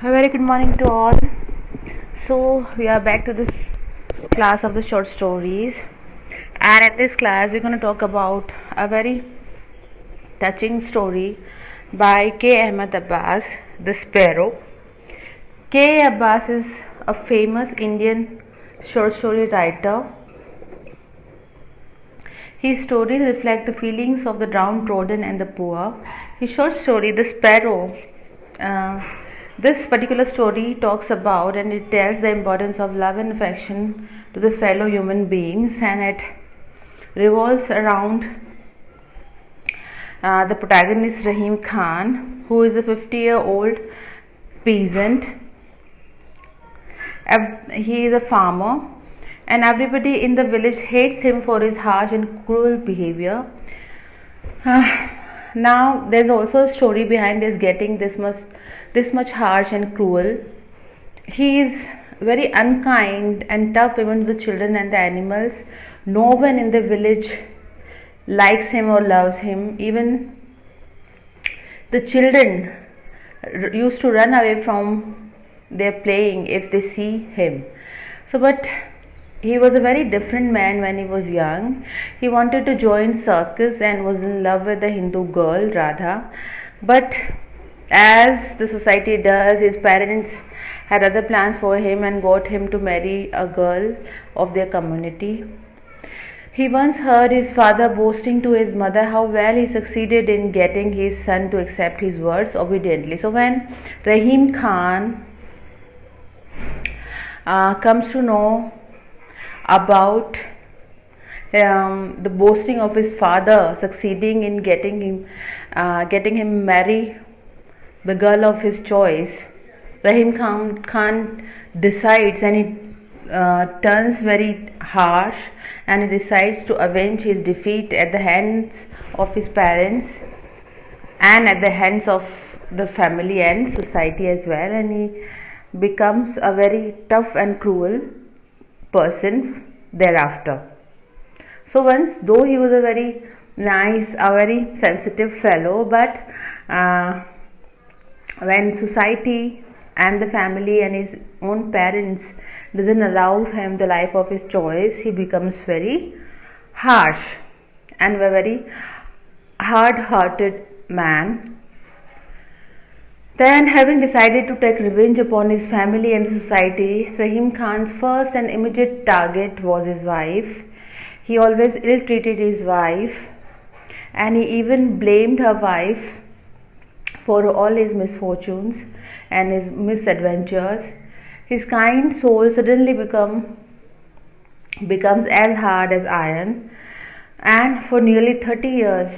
A very good morning to all. So, we are back to this class of the short stories, and in this class, we're going to talk about a very touching story by K. Ahmed Abbas, The Sparrow. K. Abbas is a famous Indian short story writer. His stories reflect the feelings of the downtrodden and the poor. His short story, The Sparrow, this particular story talks about and it tells the importance of love and affection to the fellow human beings, and it revolves around the protagonist Rahim Khan, who is a 50-year-old peasant. He is a farmer, and everybody in the village hates him for his harsh and cruel behavior. Now, there's also a story behind his getting this much harsh and cruel. He is very unkind and tough even to the children and the animals. No one in the village likes him or loves him. Even the children used to run away from their playing if they see him. But he was a very different man when he was young. He wanted to join circus and was in love with the Hindu girl Radha. But as the society does, his parents had other plans for him and got him to marry a girl of their community. He once heard his father boasting to his mother how well he succeeded in getting his son to accept his words obediently. So when Rahim Khan comes to know about the boasting of his father succeeding in getting him marry the girl of his choice, Rahim Khan decides, and he turns very harsh, and he decides to avenge his defeat at the hands of his parents and at the hands of the family and society as well, and he becomes a very tough and cruel person thereafter. So once, though he was a very nice, a very sensitive fellow, but when society and the family and his own parents doesn't allow him the life of his choice, he becomes very harsh and a very hard-hearted man. Then, having decided to take revenge upon his family and society, Rahim Khan's first and immediate target was his wife. He always ill-treated his wife, and he even blamed her wife for all his misfortunes and his misadventures. His kind soul suddenly becomes as hard as iron, and for nearly 30 years,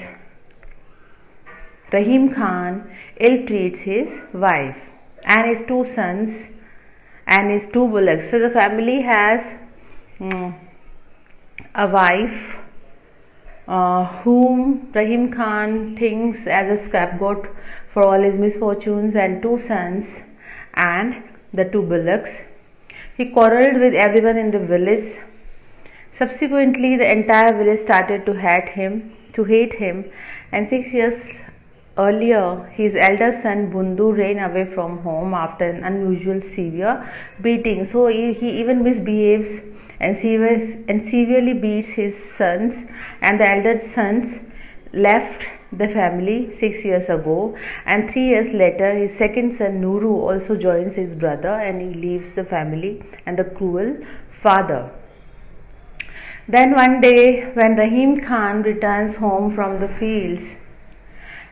Rahim Khan ill-treats his wife and his two sons and his two bullocks. So the family has a wife whom Rahim Khan thinks as a scapegoat for all his misfortunes, and two sons and the two bullocks. He quarreled with everyone in the village. Subsequently, the entire village started to hate him, and 6 years earlier, his elder son Bundu ran away from home after an unusual severe beating. So he even misbehaves and severely beats his sons, and the elder sons left the family 6 years ago, and 3 years later his second son Nuru also joins his brother, and he leaves the family and the cruel father. Then one day, when Rahim Khan returns home from the fields,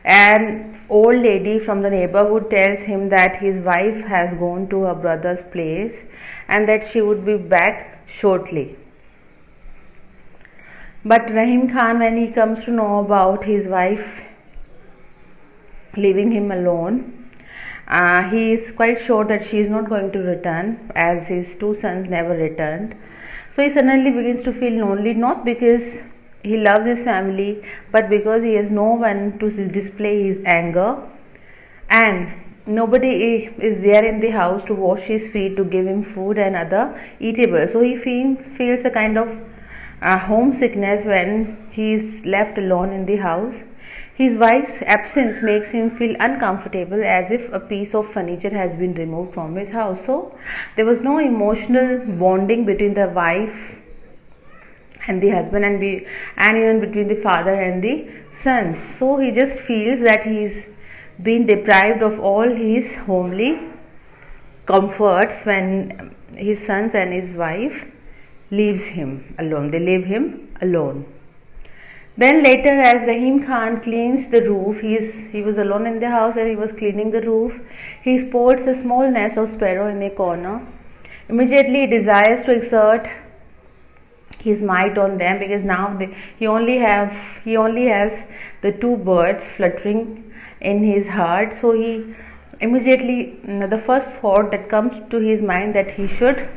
an old lady from the neighborhood tells him that his wife has gone to her brother's place and that she would be back shortly. But Rahim Khan, when he comes to know about his wife leaving him alone, he is quite sure that she is not going to return, as his two sons never returned. So he suddenly begins to feel lonely, not because he loves his family, but because he has no one to display his anger, and nobody is there in the house to wash his feet, to give him food and other eatables. So he feels a kind of homesickness when he is left alone in the house. His wife's absence makes him feel uncomfortable, as if a piece of furniture has been removed from his house. So there was no emotional bonding between the wife and the husband, and even between the father and the sons. So he just feels that he's been deprived of all his homely comforts when his sons and his wife leaves him alone. They leave him alone. Then later, as Rahim Khan cleans the roof, he was alone in the house and he was cleaning the roof. He spots a small nest of sparrow in a corner. Immediately, he desires to exert his might on them, because now he only has the two birds fluttering in his heart. So he immediately, the first thought that comes to his mind, that he should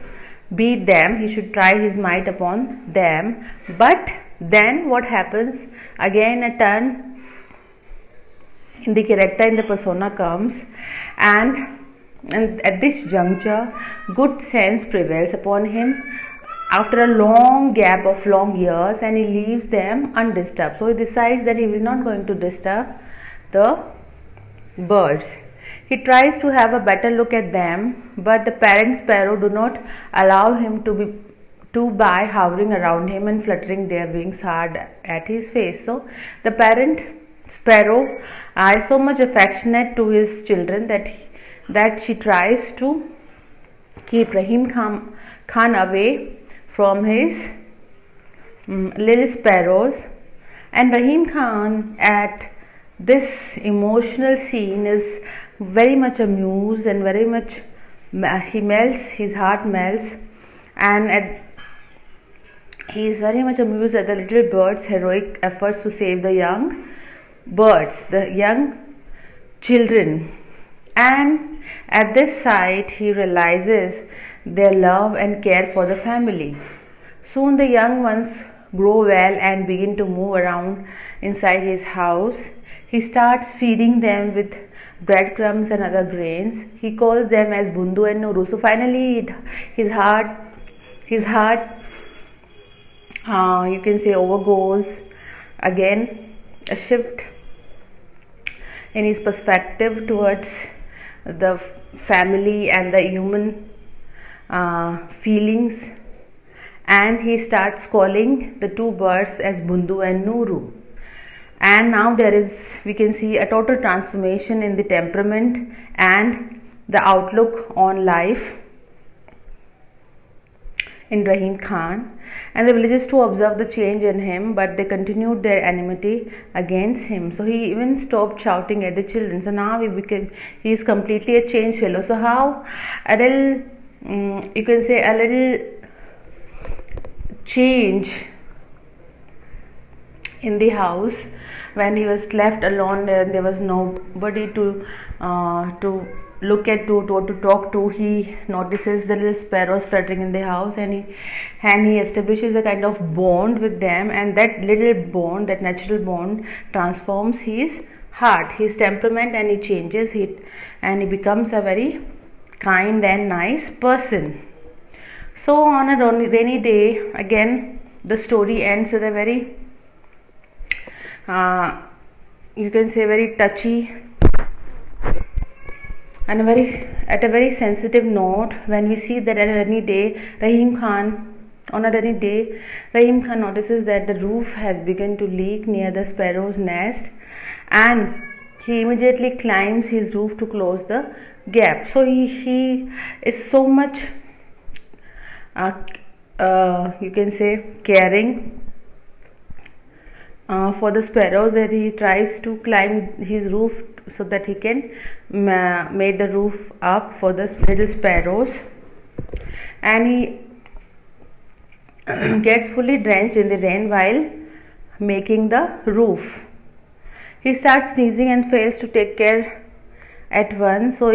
beat them, he should try his might upon them. But then what happens? Again a turn in the character, in the persona comes, and at this juncture good sense prevails upon him after a long gap of long years, and he leaves them undisturbed. So he decides that he will not going to disturb the birds. He tries to have a better look at them, but the parent sparrow do not allow him to by hovering around him and fluttering their wings hard at his face. So the parent sparrow is so much affectionate to his children that she tries to keep Rahim Khan away from his little sparrows. And Rahim Khan at this emotional scene is very much amused, and very much his heart melts, and he is very much amused at the little bird's heroic efforts to save the young birds, the young children. And at this sight, he realizes their love and care for the family. Soon the young ones grow well and begin to move around inside his house. He starts feeding them with breadcrumbs and other grains. He calls them as Bundu and Nuru. So finally, his heart, you can say, overgoes again, a shift in his perspective towards the family and the human feelings, and he starts calling the two birds as Bundu and Nuru. And now we can see a total transformation in the temperament and the outlook on life in Rahim Khan. And the villagers too observed the change in him, but they continued their enmity against him. So he even stopped shouting at the children. So now he is completely a changed fellow. So how a little, you can say, a little change in the house when he was left alone, there was nobody to look at, to talk to. He notices the little sparrows fluttering in the house, and he establishes a kind of bond with them, and that little bond, that natural bond, transforms his heart, his temperament, and he changes it, and he becomes a very kind and nice person. So on a rainy day, again the story ends with a very you can say very touchy and at a very sensitive note, when we see that on a rainy day Rahim Khan notices that the roof has begun to leak near the sparrow's nest, and he immediately climbs his roof to close the gap. So he is so much you can say caring for the sparrows, that he tries to climb his roof so that he can make the roof up for the little sparrows, and he gets fully drenched in the rain while making the roof. He starts sneezing and fails to take care at once. So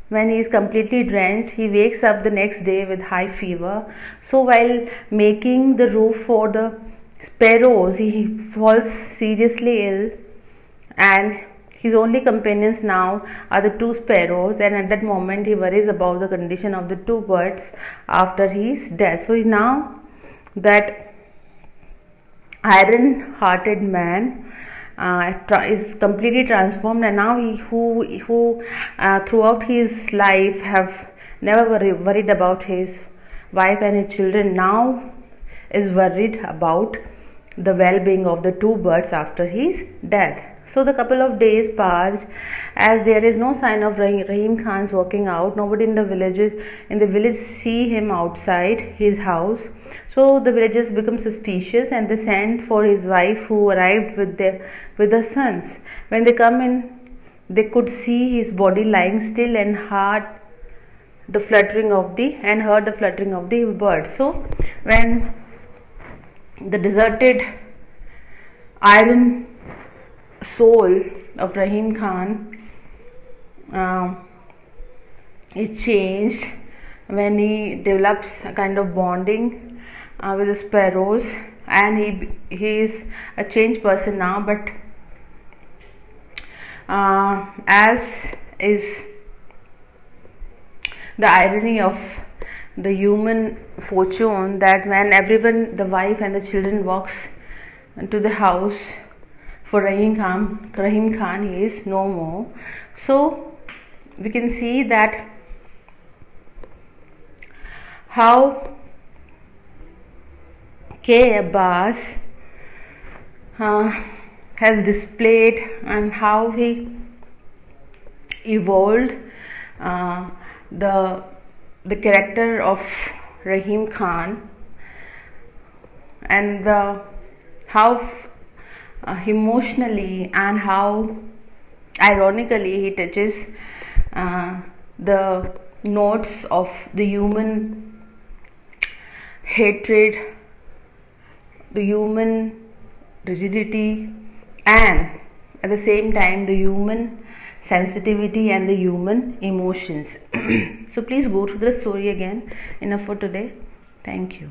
when he is completely drenched, he wakes up the next day with high fever. So while making the roof for the sparrows, he falls seriously ill, and his only companions now are the two sparrows, and at that moment he worries about the condition of the two birds after his death. So he is now that iron hearted man, is completely transformed, and now he who throughout his life have never worried about his wife and his children, now is worried about the well-being of the two birds after his death. So the couple of days passed. As there is no sign of Rahim Khan's working out, nobody in the village see him outside his house. So the villagers become suspicious, and they sent for his wife, who arrived with the sons. When they come in, they could see his body lying still and heard the fluttering of the bird. So when the deserted iron soul of Rahim Khan is changed when he develops a kind of bonding with the sparrows, and he is a changed person now. But as is the irony of the human fortune, that when everyone, the wife and the children, walks to the house for Rahim Khan, he is no more. So we can see that how K. Abbas has displayed and how he evolved the character of Rahim Khan, and how emotionally and how ironically he touches the notes of the human hatred, the human rigidity, and at the same time the human sensitivity and the human emotions. So please go through the story again. Enough for today. Thank you.